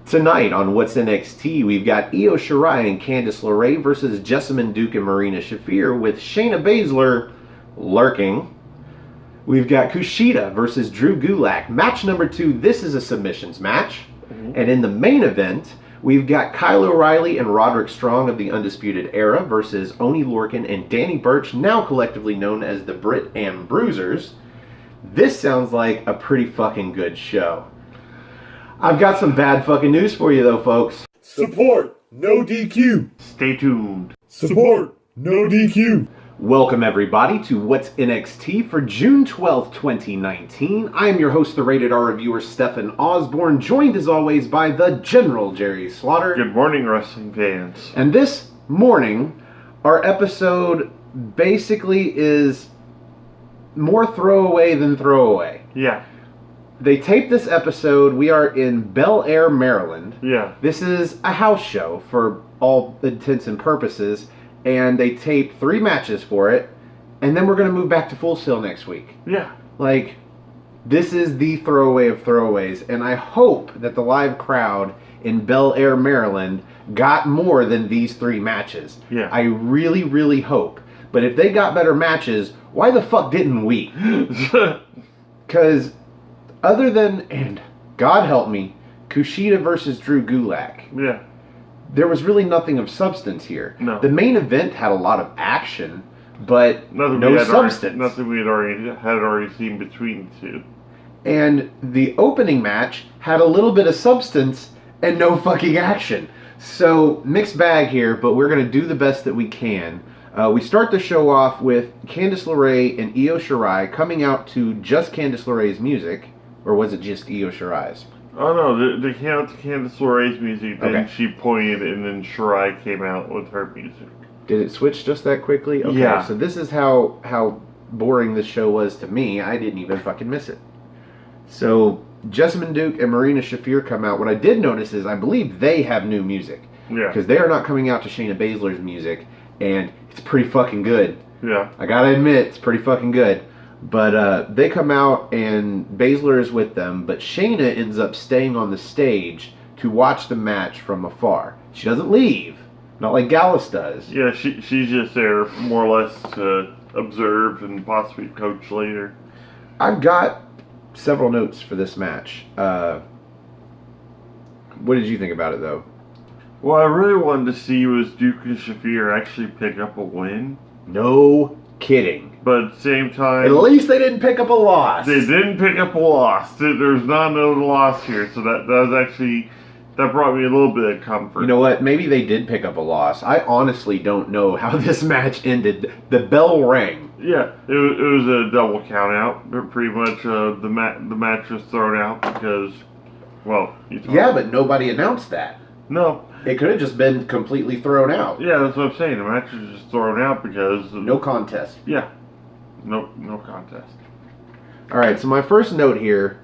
Tonight on What's NXT, we've got Io Shirai and Candice LeRae versus Jessamyn Duke and Marina Shafir with Shayna Baszler lurking. We've got Kushida versus Drew Gulak. Match number 2, this is a submissions match. And in the main event, we've got Kyle O'Reilly and Roderick Strong of the Undisputed Era versus Oney Lorcan and Danny Burch, now collectively known as the Britt and Bruisers. This sounds like a pretty fucking good show. I've got some bad fucking news for you though, folks. Support, no DQ. Stay tuned. Support, no DQ. Welcome everybody to What's NXT for June 12th, 2019. I am your host, the Rated R reviewer, Stephen Osborne, joined as always by the General Jerry Slaughter. Good morning, wrestling fans. And this morning, our episode basically is more throwaway than throwaway. Yeah. They taped this episode. We are in Bel Air, Maryland. Yeah. This is a house show for all intents and purposes. And they taped 3 matches for it. And then we're going to move back to Full Sail next week. Yeah. Like, this is the throwaway of throwaways. And I hope that the live crowd in Bel Air, Maryland got more than these 3 matches. Yeah. I really, really hope. But if they got better matches, why the fuck didn't we? Because other than, and God help me, Kushida versus Drew Gulak. Yeah. There was really nothing of substance here. No. The main event had a lot of action, but Nothing no substance. Nothing we had already seen between the two. And the opening match had a little bit of substance and no fucking action. So, mixed bag here, but we're going to do the best that we can. We start the show off with Candice LeRae and Io Shirai coming out to just Candice LeRae's music. Or was it just Io Shirai's? Oh no, they came out to Candice LeRae's music, then Okay. she pointed, and then Shirai came out with her music. Did it switch just that quickly? Okay, Yeah. so this is how boring this show was to me. I didn't even fucking miss it. So, Jessamyn Duke and Marina Shafir come out. What I did notice is I believe they have new music. Yeah. Because they are not coming out to Shayna Baszler's music, and it's pretty fucking good. Yeah. I gotta admit, it's pretty fucking good. But they come out and Baszler is with them, but Shayna ends up staying on the stage to watch the match from afar. She doesn't leave, not like Gallus does. Yeah, she's just there more or less to observe and possibly coach later. I've got several notes for this match. What did you think about it, though? What I really wanted to see was Duke and Shafir actually pick up a win. No kidding. But at the same time, At least they didn't pick up a loss. they didn't pick up a loss. There's not another loss here, so that was actually, that brought me a little bit of comfort. You know what? Maybe they did pick up a loss. I honestly don't know how this match ended. The bell rang. Yeah, it was a double count out. But pretty much the match was thrown out because, well, Yeah, but nobody announced that. No. It could have just been completely thrown out. Yeah, that's what I'm saying. The match was just thrown out because No contest. Yeah, no contest. All right, so my first note here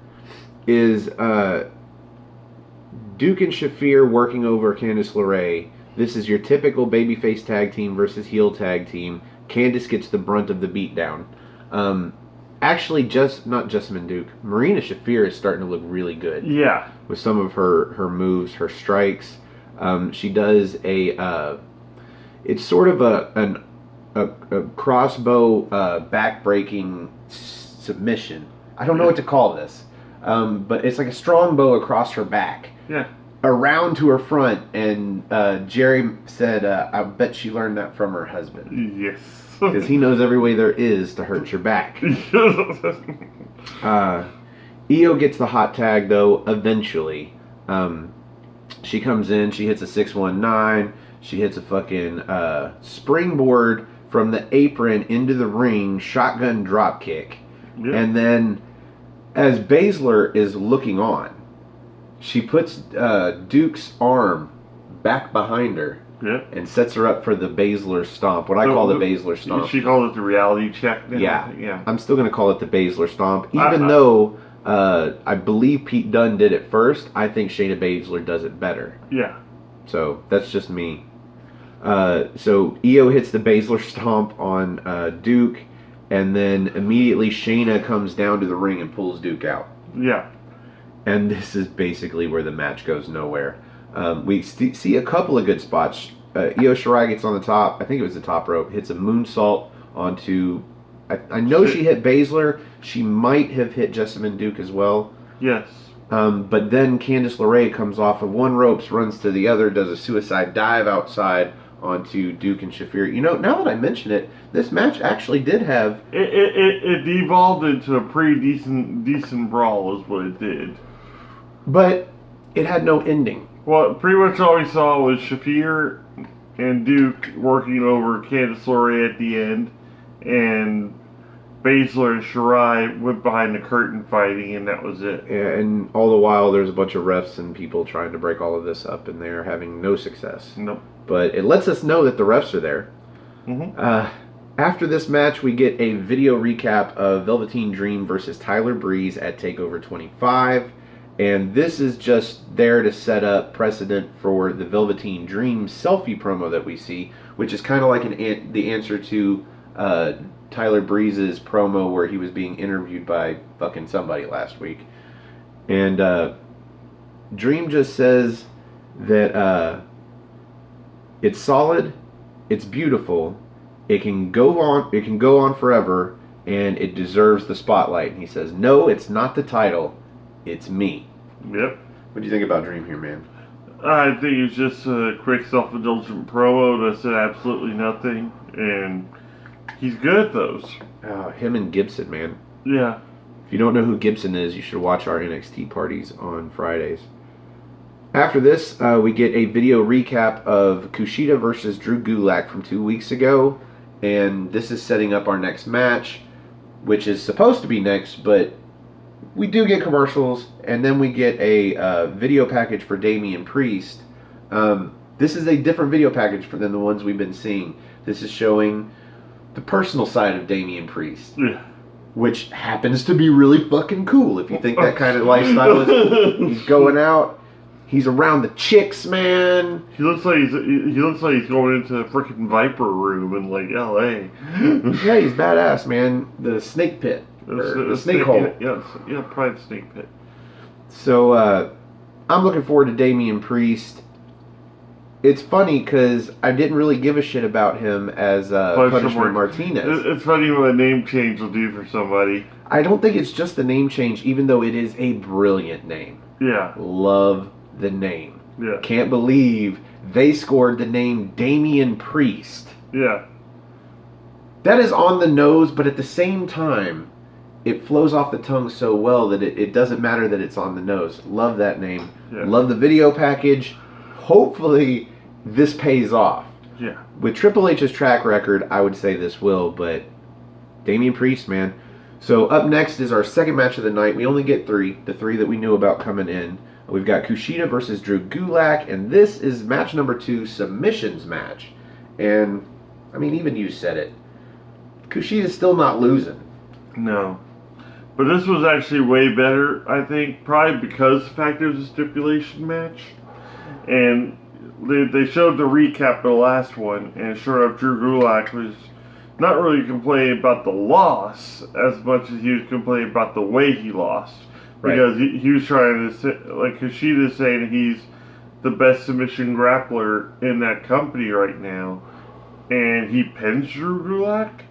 is Duke and Shafir working over Candice LeRae. This is your typical babyface tag team versus heel tag team. Candice gets the brunt of the beatdown. Actually, not Jessamyn Duke. Marina Shafir is starting to look really good. Yeah. With some of her moves, her strikes. She does it's sort of a crossbow back-breaking submission. I don't know what to call this, but it's like a strong bow across her back. Yeah. Around to her front, and Jerry said, I bet she learned that from her husband. Yes. Because he knows every way there is to hurt your back. Io gets the hot tag, though, eventually. She comes in, she hits a 619, she hits a fucking springboard from the apron into the ring, shotgun drop kick. Yeah. And then, as Baszler is looking on, she puts Duke's arm back behind her. Yeah. And sets her up for the Baszler stomp. What I call the Baszler stomp. She called it the reality check. Then? Yeah. Yeah. I'm still going to call it the Baszler stomp. Even though I believe Pete Dunne did it first, I think Shayna Baszler does it better. Yeah. So, that's just me. So, Io hits the Baszler stomp on Duke. And then immediately Shayna comes down to the ring and pulls Duke out. Yeah. And this is basically where the match goes nowhere. We see a couple of good spots. Io Shirai gets on the top. I think it was the top rope. Hits a moonsault onto... I know she hit Baszler. She might have hit Jessamine Duke as well. Yes. But then Candice LeRae comes off of one ropes, runs to the other, does a suicide dive outside onto Duke and Shafir. You know, now that I mention it, this match actually did have... It devolved into a pretty decent brawl is what it did. But it had no ending. Well, pretty much all we saw was Shafir and Duke working over Candice LeRae at the end, and Baszler and Shirai went behind the curtain fighting, and that was it. Yeah, and all the while there's a bunch of refs and people trying to break all of this up, and they're having no success. Nope. But it lets us know that the refs are there. Mm-hmm. After this match, we get a video recap of Velveteen Dream versus Tyler Breeze at TakeOver 25. And this is just there to set up precedent for the Velveteen Dream selfie promo that we see, which is kind of like the answer to Tyler Breeze's promo where he was being interviewed by fucking somebody last week. And Dream just says that it's solid, it's beautiful, it can go on forever, and it deserves the spotlight. And he says, no, it's not the title. It's me. Yep. What do you think about Dream here, man? I think it's just a quick self-indulgent promo that said absolutely nothing, and he's good at those. Him and Gibson, man. Yeah. If you don't know who Gibson is, you should watch our NXT parties on Fridays. After this, we get a video recap of Kushida versus Drew Gulak from 2 weeks ago, and this is setting up our next match, which is supposed to be next, but we do get commercials, and then we get a video package for Damian Priest. This is a different video package than the ones we've been seeing. This is showing the personal side of Damian Priest, Yeah. which happens to be really fucking cool if you think that kind of lifestyle is. He's going out, he's around the chicks, man. He looks like he's going into the freaking Viper room in like L.A. Yeah, he's badass, man. The snake pit. The snake hole. Yeah, probably the snake pit. So, I'm looking forward to Damian Priest. It's funny because I didn't really give a shit about him as Punishment Martinez. It's funny what a name change will do for somebody. I don't think it's just the name change, even though it is a brilliant name. Yeah. Love the name. Yeah. Can't believe they scored the name Damian Priest. Yeah. That is on the nose, but at the same time, it flows off the tongue so well that it doesn't matter that it's on the nose. Love that name. Yeah. Love the video package. Hopefully, this pays off. Yeah. With Triple H's track record, I would say this will, but Damian Priest, man. So up next is our second match of the night. We only get three, the three that we knew about coming in. We've got Kushida versus Drew Gulak, and this is match number 2, submissions match. And, I mean, even you said it. Kushida's still not losing. No. But this was actually way better, I think, probably because the fact it was a stipulation match. And they showed the recap of the last one, and sure enough, Drew Gulak was not really complaining about the loss as much as he was complaining about the way he lost. Right. Because he was trying to say, like Kushida is saying he's the best submission grappler in that company right now, and he pins Drew Gulak.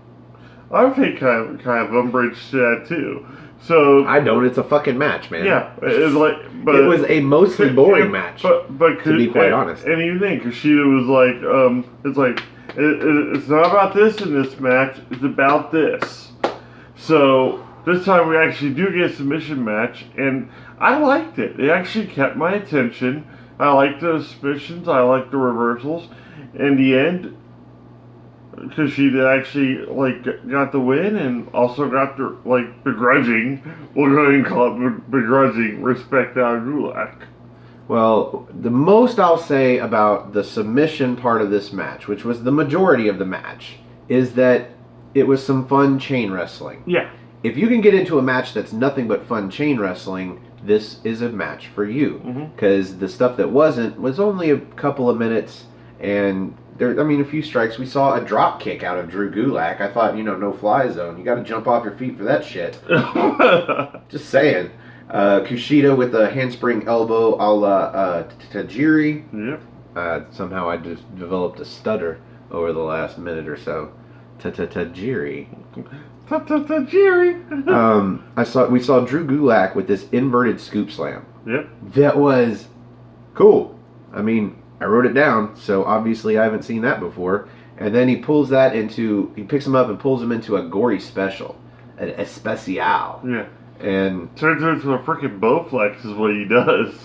I think kind of umbrage to that too. So I don't. It's a fucking match, man. yeah, it's like, but it was a mostly boring match. But to be quite honest, and you think Kushida was like, it's like it's not about this in this match. It's about this. So this time we actually do get a submission match, and I liked it. It actually kept my attention. I liked the submissions. I liked the reversals. In the end, Kushida actually got the win and also got the begrudging. We'll go ahead and call it begrudging respect out of Gulak. Well, the most I'll say about the submission part of this match, which was the majority of the match, is that it was some fun chain wrestling. Yeah. If you can get into a match that's nothing but fun chain wrestling, this is a match for you. Because the stuff that wasn't was only a couple of minutes, and a few strikes. We saw a drop kick out of Drew Gulak. I thought, no fly zone. You got to jump off your feet for that shit. Just saying. Kushida with a handspring elbow a la Tajiri. Yep. Somehow I just developed a stutter over the last minute or so. Tajiri. Tajiri. We saw Drew Gulak with this inverted scoop slam. Yep. That was cool. I mean, I wrote it down, so obviously I haven't seen that before. And then he picks him up and pulls him into a gory special, an especial. Yeah. And turns into a freaking Bowflex is what he does.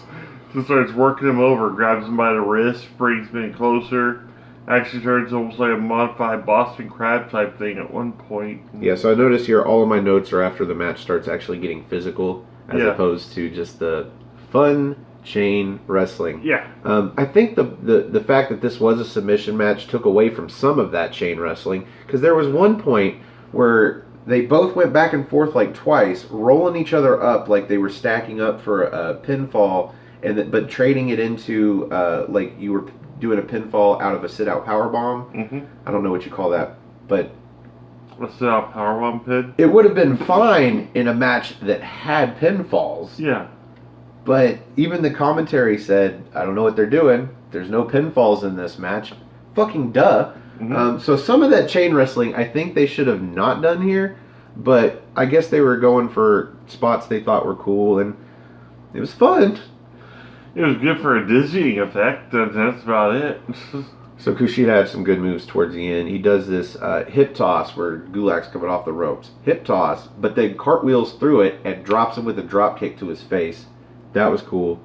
Just starts working him over, grabs him by the wrist, brings him in closer. Actually turns almost like a modified Boston Crab type thing at one point. Yeah, so I notice here all of my notes are after the match starts actually getting physical, as opposed to just the fun chain wrestling. Yeah. I think the fact that this was a submission match took away from some of that chain wrestling, because there was one point where they both went back and forth like twice, rolling each other up like they were stacking up for a pinfall, but trading it into like you were doing a pinfall out of a sit-out powerbomb. Mm-hmm. I don't know what you call that, but a sit-out powerbomb pin. It would have been fine in a match that had pinfalls. Yeah. But even the commentary said, I don't know what they're doing. There's no pinfalls in this match. Fucking duh. Mm-hmm. So some of that chain wrestling, I think they should have not done here. But I guess they were going for spots they thought were cool, and it was fun. It was good for a dizzying effect, and that's about it. So Kushida had some good moves towards the end. He does this hip toss where Gulak's coming off the ropes. Hip toss, but then cartwheels through it and drops him with a drop kick to his face. That was cool.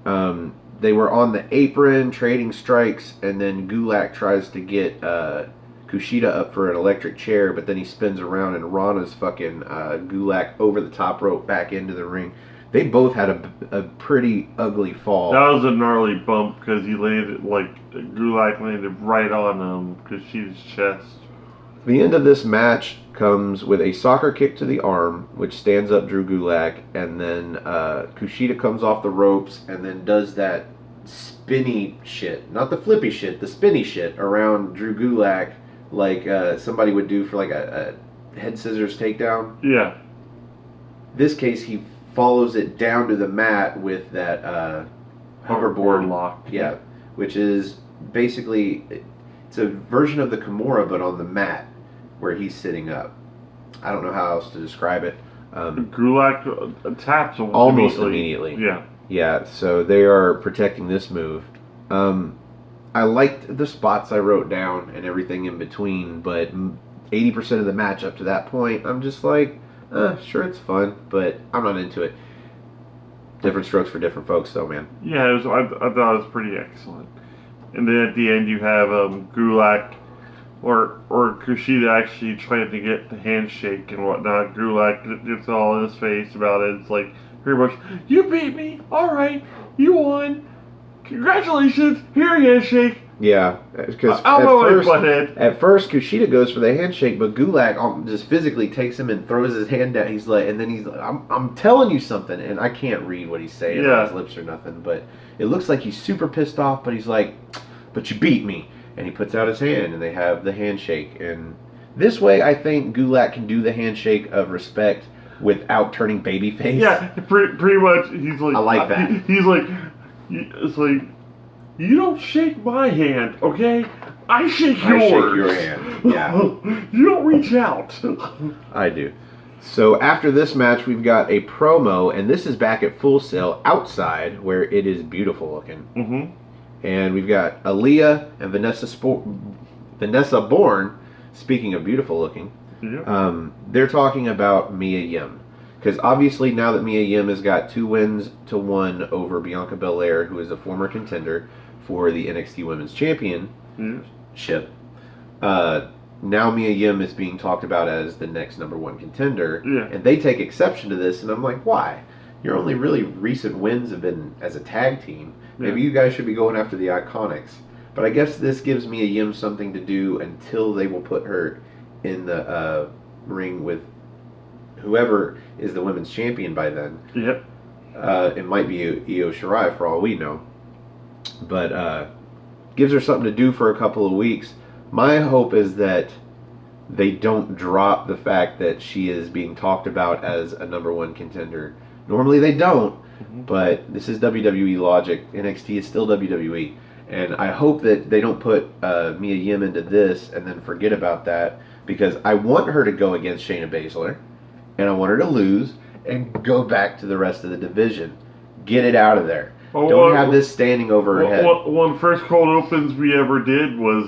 They were on the apron, trading strikes, and then Gulak tries to get Kushida up for an electric chair, but then he spins around and Rana's fucking Gulak over the top rope back into the ring. They both had a pretty ugly fall. That was a gnarly bump because he landed, Gulak landed right on Kushida's chest. The end of this match comes with a soccer kick to the arm, which stands up Drew Gulak, and then Kushida comes off the ropes and then does that spinny shit. Not the flippy shit, the spinny shit around Drew Gulak like somebody would do for like a head scissors takedown. Yeah. This case, he follows it down to the mat with that hoverboard lock. Yeah, which is basically, it's a version of the Kimura, but on the mat where he's sitting up. I don't know how else to describe it. Gulak taps almost immediately. Yeah. Yeah, so they are protecting this move. I liked the spots I wrote down and everything in between, but 80% of the match up to that point, I'm just like, sure, it's fun, but I'm not into it. Different strokes for different folks, though, man. Yeah, I thought it was pretty excellent. And then at the end, you have Gulak or Kushida actually trying to get the handshake and whatnot. Gulak gets all in his face about it. It's like, pretty much, you beat me. All right, you won. Congratulations. Here, handshake. Yeah, because at first Kushida goes for the handshake, but Gulak just physically takes him and throws his hand down. He's like, and then he's like, I'm telling you something, and I can't read what he's saying on his lips or nothing, but it looks like he's super pissed off, but he's like, but you beat me, and he puts out his hand, and they have the handshake, and this way I think Gulak can do the handshake of respect without turning babyface. Yeah, pretty much. He's like, I like that. He's like, it's like, you don't shake my hand, okay? I shake yours. I shake your hand, yeah. You don't reach out. I do. So after this match, we've got a promo, and this is back at Full Sail outside, where it is beautiful looking. Mm-hmm. And we've got Aaliyah and Vanessa Bourne, speaking of beautiful looking. Yeah. They're talking about Mia Yim. Because obviously now that Mia Yim has got 2 wins to 1 over Bianca Belair, who is a former contender for the NXT Women's Championship, now Mia Yim is being talked about as the next #1 contender. Yeah. And they take exception to this, and I'm like, why? Your only really recent wins have been as a tag team. Maybe you guys should be going after the Iconics. But I guess this gives Mia Yim something to do until they will put her in the ring with whoever is the women's champion by then. Yep. It might be Io Shirai for all we know. But gives her something to do for a couple of weeks. My hope is that they don't drop the fact that she is being talked about as a #1 contender Normally they don't, Mhm. but this is WWE logic. NXT is still WWE. And I hope that they don't put Mia Yim into this and then forget about that, because I want her to go against Shayna Baszler, and I want her to lose and go back to the rest of the division. Get it out of there. Don't have this standing over her head. One of the first cold opens we ever did was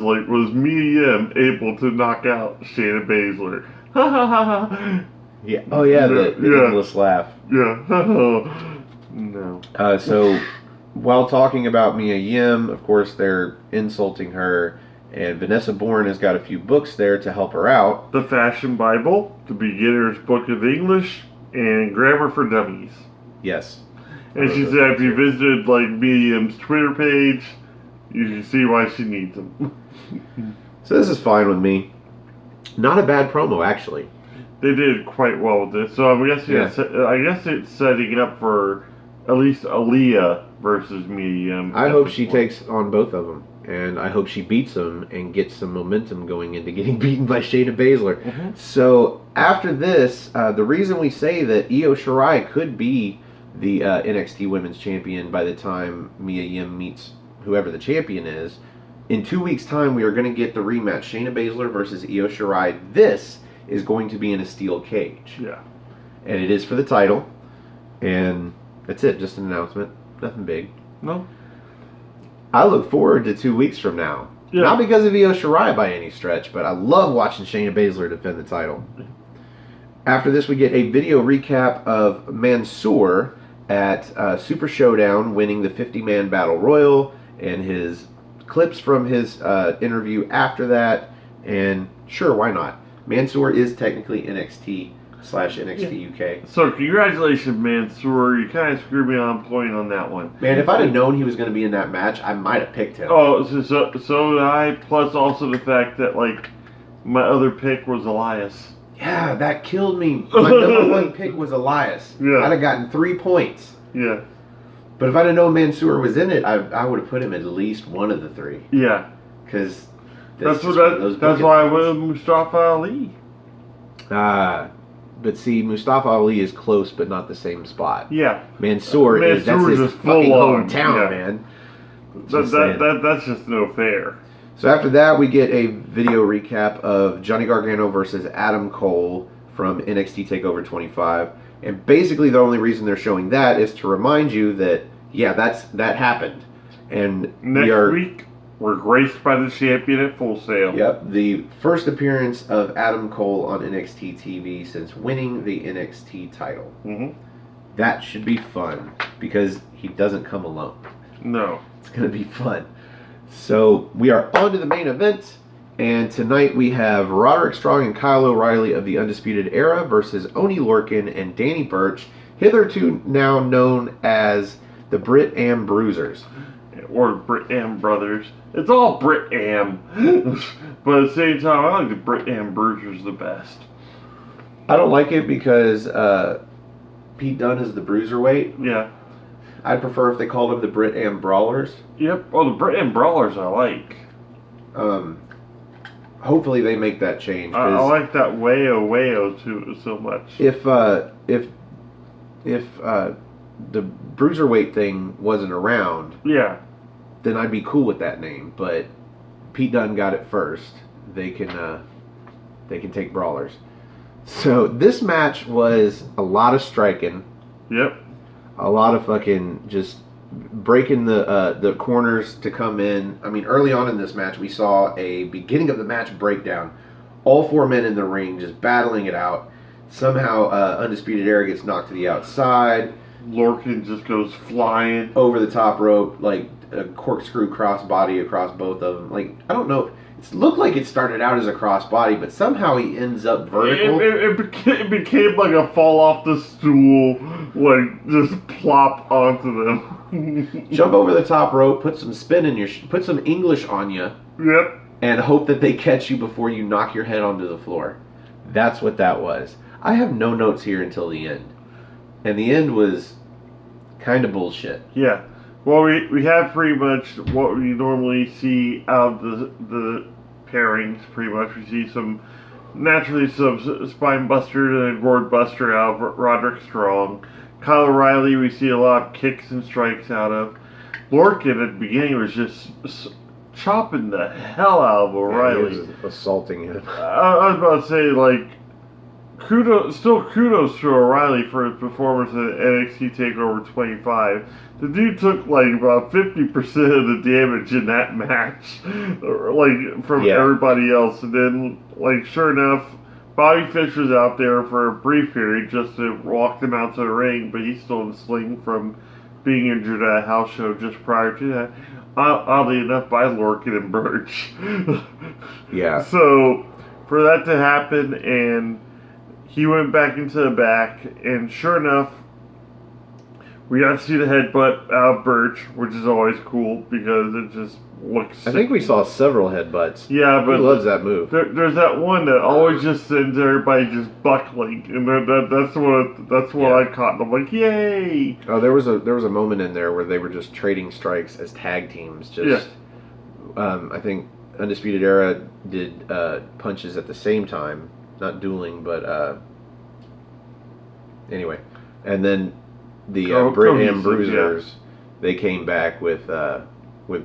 Mia Yim able to knock out Shayna Baszler. Ha ha ha ha. Yeah. Oh yeah, the endless laugh. Yeah. No. So while talking about Mia Yim, of course they're insulting her, and Vanessa Bourne has got a few books there to help her out. The Fashion Bible, The Beginner's Book of English, and Grammar for Dummies. Yes. And she said if you visited Mia Yim's Twitter page, you can see why she needs them. So this is fine with me. Not a bad promo, actually. They did quite well with this. So I guess it's setting up for at least Aaliyah versus Mia Yim. I hope she takes on both of them, and I hope she beats them and gets some momentum going into getting beaten by Shayna Baszler. Mm-hmm. So after this, the reason we say that Io Shirai could be the NXT Women's Champion by the time Mia Yim meets whoever the champion is, in 2 weeks' time we are going to get the rematch, Shayna Baszler versus Io Shirai. This is going to be in a steel cage. Yeah. And it is for the title. And that's it, just an announcement. Nothing big. No. I look forward to 2 weeks from now. Yeah. Not because of Io Shirai by any stretch, but I love watching Shayna Baszler defend the title. After this, we get a video recap of Mansoor at Super Showdown winning the 50-man Battle Royal, and his clips from his interview after that. And sure, why not? Mansoor is technically NXT/NXT UK. So congratulations, Mansoor. You kind of screwed me on point on that one. Man, if I'd have known he was going to be in that match, I might have picked him. Oh, so did I. Plus also the fact that my other pick was Elias. Yeah, that killed me. My number one pick was Elias. Yeah. I'd have gotten 3 points. Yeah. But if I'd have known Mansoor was in it, I would have put him at least one of the 3. Yeah. Because That's why I went with Mustafa Ali. But see, Mustafa Ali is close, but not the same spot. Yeah. Mansoor is that's his just fucking full-on, hometown, yeah. man. That's just no fair. So after that, we get a video recap of Johnny Gargano versus Adam Cole from NXT TakeOver 25. And basically the only reason they're showing that is to remind you that, yeah, that happened. And Next week, we're graced by the champion at Full Sail. Yep, the first appearance of Adam Cole on NXT TV since winning the NXT title. Mm-hmm. That should be fun, because he doesn't come alone. No. It's going to be fun. So we are on to the main event, and tonight we have Roderick Strong and Kyle O'Reilly of the Undisputed Era versus Oney Lorcan and Danny Burch, hitherto now known as the Brit Am Bruisers. Or Brit Am Brothers. It's all Brit Am. But at the same time, I like the Brit Am Bruisers the best. I don't like it because Pete Dunne is the Bruiserweight. Yeah. I'd prefer if they called him the Brit Am Brawlers. Yep. Oh, the Brit Am Brawlers I like. Hopefully they make that change. I like that Wayo too so much. If the Bruiserweight thing wasn't around, yeah, then I'd be cool with that name. But Pete Dunne got it first. They can take brawlers. So this match was a lot of striking. Yep. A lot of fucking just breaking the corners to come in. I mean, early on in this match, we saw a beginning of the match breakdown. All 4 men in the ring just battling it out. Somehow, Undisputed Era gets knocked to the outside. Lorcan just goes flying over the top rope, like a corkscrew crossbody across both of them. Like, I don't know. It looked like it started out as a crossbody, but somehow he ends up vertical. It became like a fall off the stool, like just plop onto them. Jump over the top rope, put some spin in put some English on you. Yep. And hope that they catch you before you knock your head onto the floor. That's what that was. I have no notes here until the end. And the end was kind of bullshit. Yeah. Well, we have pretty much what we normally see out of the pairings. Pretty much, we see some spine buster and a gourd buster out of Roderick Strong. Kyle O'Reilly, we see a lot of kicks and strikes out of. Lorcan at the beginning was just chopping the hell out of O'Reilly. Yeah, he was assaulting him. I was about to say, like, kudos to O'Reilly for his performance at NXT TakeOver 25. The dude took like about 50% of the damage in that match, like from everybody else. And then, like, sure enough, Bobby Fish was out there for a brief period just to walk them out to the ring, but he's still in the sling from being injured at a house show just prior to that. Oddly enough, by Lorcan and Birch. Yeah. So, for that to happen, and he went back into the back, and sure enough, we got to see the headbutt out of Birch, which is always cool because it just looks. I think we saw several headbutts. Yeah, but he loves that move. There's that one that always just sends everybody just buckling, and that's what I caught. And I'm like, yay! Oh, there was a moment in there where they were just trading strikes as tag teams. Just, I think Undisputed Era did punches at the same time, not dueling, but anyway, and then the Brigham Bruisers, they came back with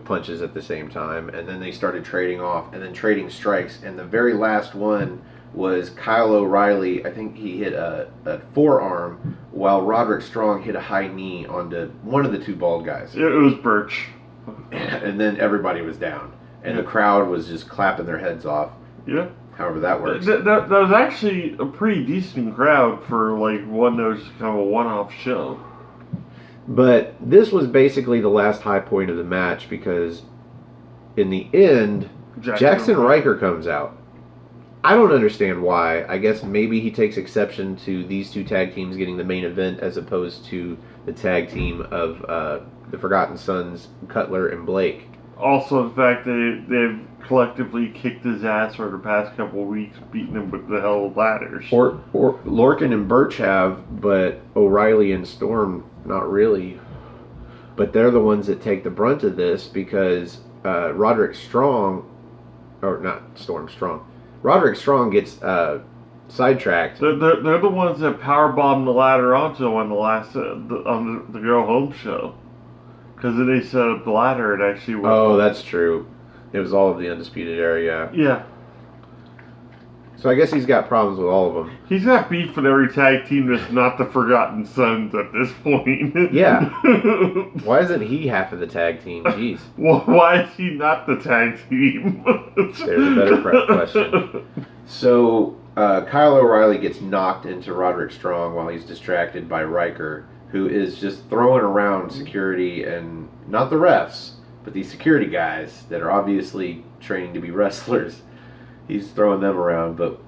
punches at the same time, and then they started trading off and then trading strikes, and the very last one was Kyle O'Reilly. I think he hit a forearm while Roderick Strong hit a high knee onto one of the two bald guys. It was Birch. And then everybody was down, and the crowd was just clapping their heads off. Yeah. However that works. That was actually a pretty decent crowd for like one that was kind of a one-off show. But this was basically the last high point of the match because in the end, Jackson Riker comes out. I don't understand why. I guess maybe he takes exception to these two tag teams getting the main event as opposed to the tag team of the Forgotten Sons, Cutler and Blake. Also, the fact that they've collectively kicked his ass for the past couple of weeks, beating him with the hell of ladders. Or Lorcan and Birch have, but O'Reilly and Storm not really. But they're the ones that take the brunt of this because Roderick Strong, or not Storm, Strong. Roderick Strong gets sidetracked. They're the ones that powerbombed the ladder onto him on the last on the Go Home show. Because then they set up the ladder and actually went. Oh, that's true. It was all of the Undisputed Era, yeah. So I guess he's got problems with all of them. He's got beef with every tag team that's not the Forgotten Sons at this point. Yeah. Why isn't he half of the tag team? Jeez. Well, why is he not the tag team? There's a better question. So Kyle O'Reilly gets knocked into Roderick Strong while he's distracted by Riker, who is just throwing around security and not the refs, but these security guys that are obviously training to be wrestlers. He's throwing them around, but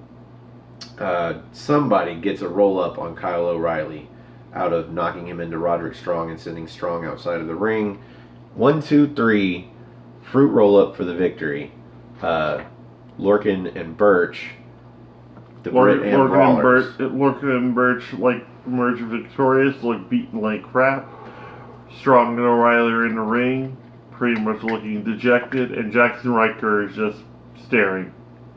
somebody gets a roll-up on Kyle O'Reilly out of knocking him into Roderick Strong and sending Strong outside of the ring. 1, 2, 3, fruit roll-up for the victory. Lorcan and Birch, the Brit and Brawlers. Lorcan and Birch, like, emerge victorious, look beaten like crap. Strong and O'Reilly are in the ring, pretty much looking dejected, and Jackson Riker is just staring.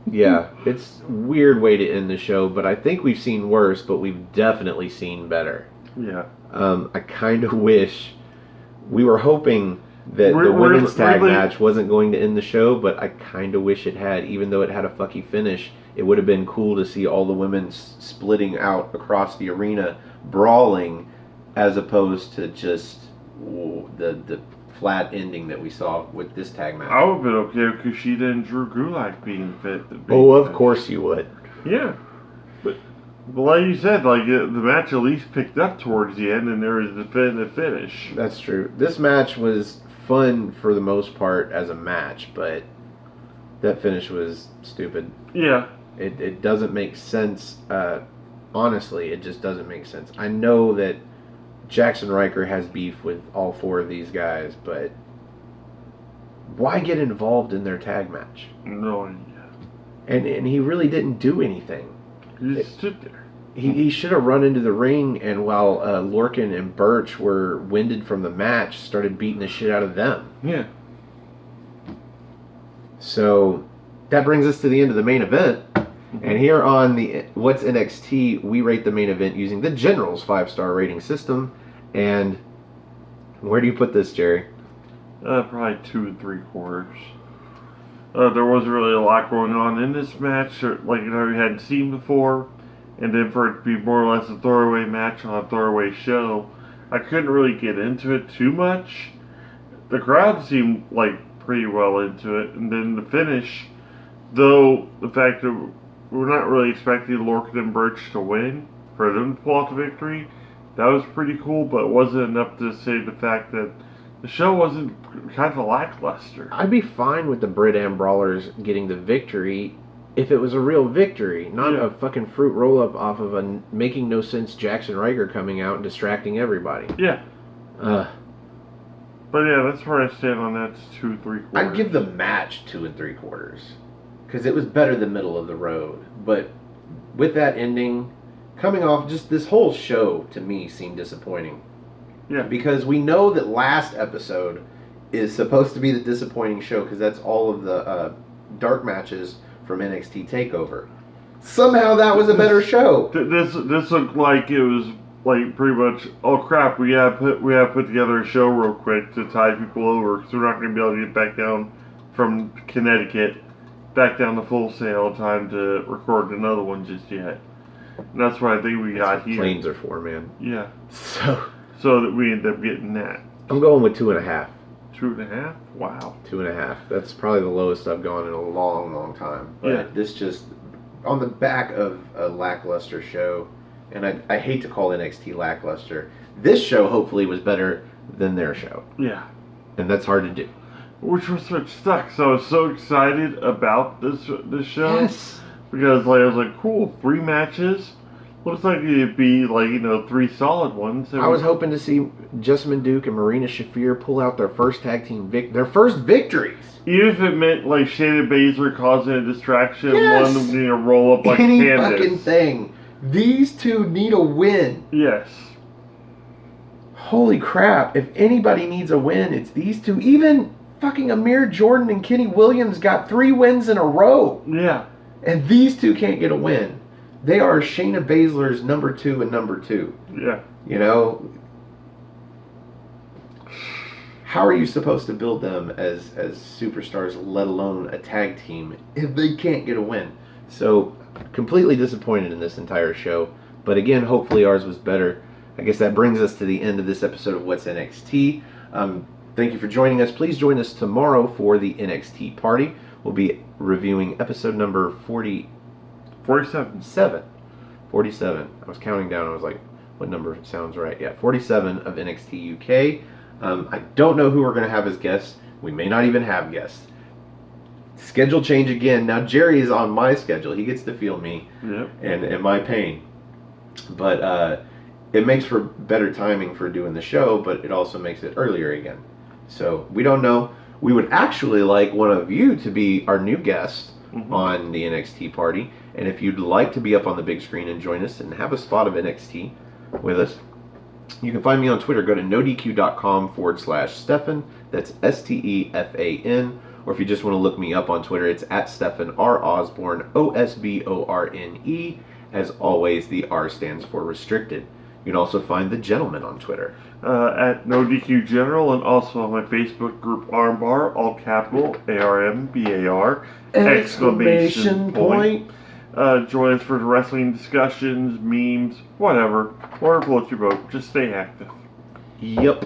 Yeah, it's a weird way to end the show, but I think we've seen worse, but we've definitely seen better. Yeah. I kind of wish, we were hoping that the women's tag match wasn't going to end the show, but I kind of wish it had, even though it had a fucky finish. It would have been cool to see all the women splitting out across the arena, brawling, as opposed to just the flat ending that we saw with this tag match. I would have been okay with Kushida and Drew Gulak being fit. Of course you would. Yeah. But like you said, like the match at least picked up towards the end, and there was the finish. That's true. This match was fun for the most part as a match, but that finish was stupid. Yeah. It doesn't make sense. Honestly, it just doesn't make sense. I know that Jackson Riker has beef with all four of these guys, but why get involved in their tag match? No idea. And he really didn't do anything. He just stood there. He should have run into the ring, and while Lorcan and Birch were winded from the match, started beating the shit out of them. Yeah. So that brings us to the end of the main event. And here on the What's NXT, we rate the main event using the General's 5-star rating system. And where do you put this, Jerry? Probably 2 3/4. There wasn't really a lot going on in this match, like we hadn't seen before. And then for it to be more or less a throwaway match on a throwaway show, I couldn't really get into it too much. The crowd seemed like pretty well into it, and then the finish, though the fact that we're not really expecting Lorcan and Birch to win for them to pull out the victory, that was pretty cool, but it wasn't enough to say the fact that the show wasn't kind of lackluster. I'd be fine with the Brit Am Brawlers getting the victory if it was a real victory, not a fucking fruit roll-up off of a making no sense Jackson Riker coming out and distracting everybody. Yeah. But yeah, that's where I stand on that. It's 2 3/4. I'd give the match 2 3/4 because it was better than middle of the road. But with that ending, coming off, just this whole show to me seemed disappointing. Yeah. Because we know that last episode is supposed to be the disappointing show because that's all of the dark matches from NXT TakeOver. Somehow that was a better show. This looked like it was like pretty much, oh crap, we have put together a show real quick to tide people over because we're not going to be able to get back down from Connecticut back down to Full Sail in time to record another one just yet. And that's what I think we got here. Planes are for, man. Yeah. So that we end up getting that. I'm going with 2.5. 2.5? Wow. 2.5. That's probably the lowest I've gone in a long, long time. But yeah. This just, on the back of a lackluster show, and I hate to call NXT lackluster, this show hopefully was better than their show. Yeah. And that's hard to do. Which sucks. So I was so excited about this show. Yes. Because I was like, cool, 3 matches. Looks like it'd be 3 solid ones. I was hoping to see Jessamine Duke and Marina Shafir pull out their first tag team their first victories. Even if it meant Shayna Baszler causing a distraction, yes. One of them needing to roll up like any Candace. Fucking thing. These two need a win. Yes. Holy crap! If anybody needs a win, it's these two. Even fucking Amir Jordan and Kenny Williams got 3 wins in a row. Yeah. And these two can't get a win. They are Shayna Baszler's number 2 and number 2. Yeah. You know? How are you supposed to build them as superstars, let alone a tag team, if they can't get a win? So, completely disappointed in this entire show. But again, hopefully ours was better. I guess that brings us to the end of this episode of What's NXT. Thank you for joining us. Please join us tomorrow for the NXT party. We'll be reviewing episode number 47. 47. I was counting down. I was like, what number sounds right? Yeah, 47 of NXT UK. I don't know who we're going to have as guests. We may not even have guests. Schedule change again. Now, Jerry is on my schedule. He gets to feel me and my pain. But it makes for better timing for doing the show, but it also makes it earlier again. So we don't know. We would actually like one of you to be our new guest on the NXT party. And if you'd like to be up on the big screen and join us and have a spot of NXT with us, you can find me on Twitter. Go to nodq.com/Stefan. That's STEFAN. Or if you just want to look me up on Twitter, it's at Stefan R. Osborne, OSBORNE. As always, the R stands for restricted. You can also find the gentleman on Twitter. At NoDQ General, and also on my Facebook group Armbar, all capital, ARMBAR, exclamation point. Join us for wrestling discussions, memes, whatever floats your boat. Just stay active. Yep.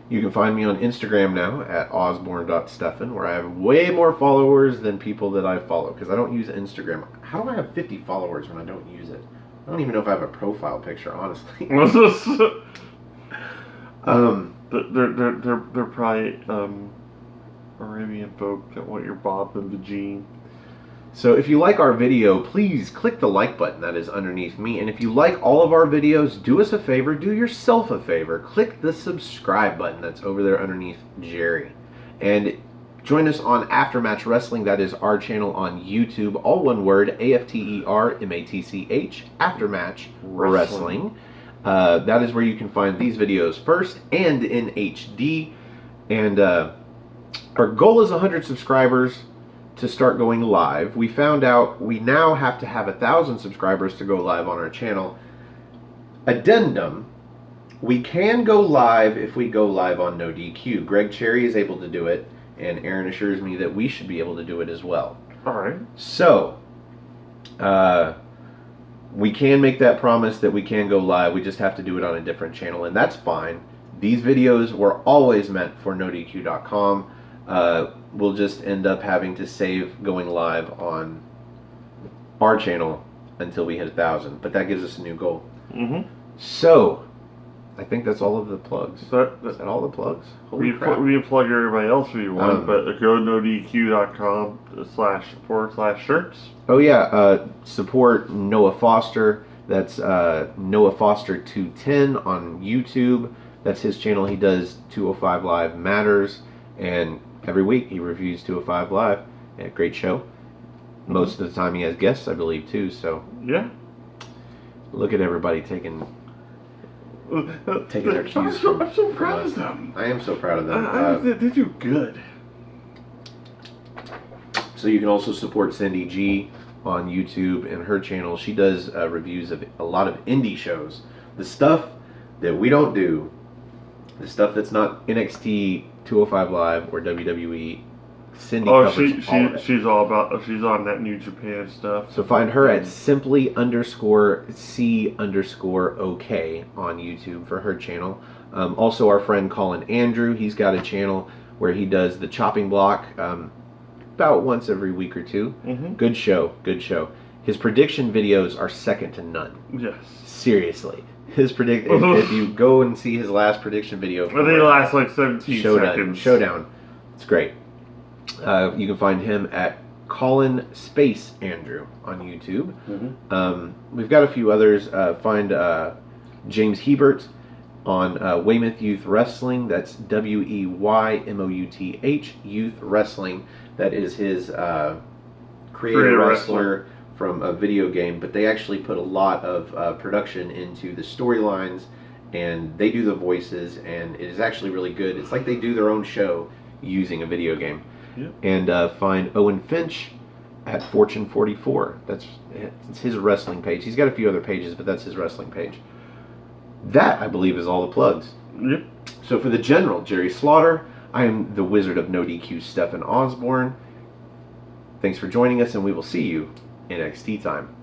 You can find me on Instagram now at osborne.stefan, where I have way more followers than people that I follow, because I don't use Instagram. How do I have 50 followers when I don't use it? I don't even know if I have a profile picture, honestly. They're probably Arabian folk that want your bob and vagine. So if you like our video, please click the like button that is underneath me. And if you like all of our videos, do us a favor, do yourself a favor. Click the subscribe button that's over there underneath Jerry. And join us on Aftermatch Wrestling. That is our channel on YouTube. All one word, AFTERMATCH, Aftermatch Wrestling. That is where you can find these videos first and in HD. And our goal is 100 subscribers. to start going live. We found out we now have to have 1,000 subscribers to go live on our channel. Addendum, we can go live if we go live on No DQ. Greg Cherry is able to do it, and Aaron assures me that we should be able to do it as well. All right. So, we can make that promise that we can go live. We just have to do it on a different channel, and that's fine. These videos were always meant for NoDQ.com. We'll just end up having to save going live on our channel until we hit 1,000, but that gives us a new goal. Mm-hmm. So, I think that's all of the plugs. Is that all the plugs? Holy crap. We can plug everybody else if you want, but go to nodq.com/shirts. Oh yeah, support Noah Foster. That's Noah Foster 210 on YouTube. That's his channel. He does 205 Live Matters, and every week he reviews 205 Live. Yeah, great show. Most of the time he has guests, I believe, too. So yeah, look at everybody taking their cues. I'm so proud of them. I am so proud of them. They do good. So you can also support Cindy G on YouTube and her channel. She does reviews of a lot of indie shows. The stuff that we don't do, the stuff that's not NXT, 205 Live, or WWE, Cindy covers all of it. She's on that New Japan stuff. So find her at simply_C_OK on YouTube for her channel. Also our friend Colin Andrew, he's got a channel where he does the chopping block about once every week or two. Mm-hmm. Good show. His prediction videos are second to none. Yes. Seriously. If you go and see his last prediction video, they last like 17 seconds. Showdown. It's great. You can find him at Colin Space Andrew on YouTube. Mm-hmm. We've got a few others. Find James Hebert on Weymouth Youth Wrestling. That's WEYMOUTH Youth Wrestling. That is his creator wrestler from a video game, but they actually put a lot of production into the storylines, and they do the voices, and it is actually really good. It's like they do their own show using a video game. Yep. And find Owen Finch at Fortune 44. It's his wrestling page. He's got a few other pages, but that's his wrestling page. That, I believe, is all the plugs. Yep. So for the General, Jerry Slaughter, I am the Wizard of No DQ, Stephen Osborne. Thanks for joining us, and we will see you in NXT time.